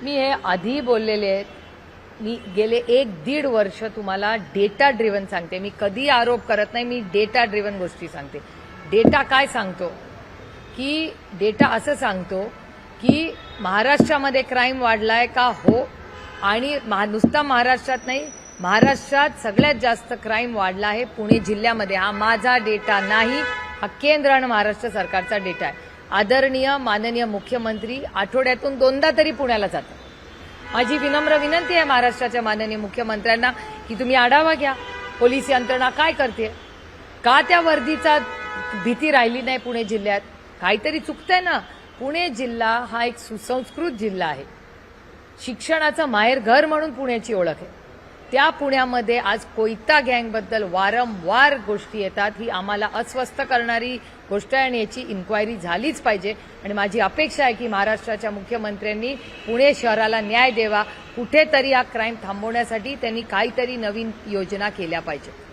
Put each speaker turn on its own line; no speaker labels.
मी हे आधी बोललेले आहेत. मी गेले 1-1.5 वर्ष तुम्हाला डेटा ड्रिव्हन सांगते. मी कधी आरोप करत नाही, मी डेटा ड्रिव्हन गोष्टी सांगते. डेटा काय सांगतो की डेटा असं सांगतो की महाराष्ट्रामध्ये क्राईम वाढलाय का? हो. आणि नुसता महाराष्ट्रात नाही, महाराष्ट्रात सगळ्यात जास्त क्राईम वाढला आहे पुणे जिल्ह्यामध्ये. हा माझा डेटा नाही, हा केंद्र आणि महाराष्ट्र सरकारचा डेटा आहे. आदरणीय माननीय मुख्यमंत्री आठवड्यातून 2दा तरी पुण्याला जातात. माझी विनम्र विनंती आहे महाराष्ट्राच्या माननीय मुख्यमंत्र्यांना की तुम्ही आढावा घ्या. पोलीस यंत्रणा काय करते, का त्या वर्दीचा भीती राहिली नाही पुणे जिल्ह्यात? काहीतरी चुकतंय ना. पुणे जिल्हा हा एक सुसंस्कृत जिल्हा आहे. शिक्षणाचं माहेरघर म्हणून पुण्याची ओळख आहे. त्या पुण्यामध्ये आज कोयता गँगबद्दल वारंवार गोष्टी येतात. ही आम्हाला अस्वस्थ करणारी गोष्ट आहे आणि याची इन्क्वायरी झालीच पाहिजे. आणि माझी अपेक्षा आहे की महाराष्ट्राच्या मुख्यमंत्र्यांनी पुणे शहराला न्याय द्यावा. कुठेतरी हा क्राईम थांबवण्यासाठी त्यांनी काहीतरी नवीन योजना केल्या पाहिजे.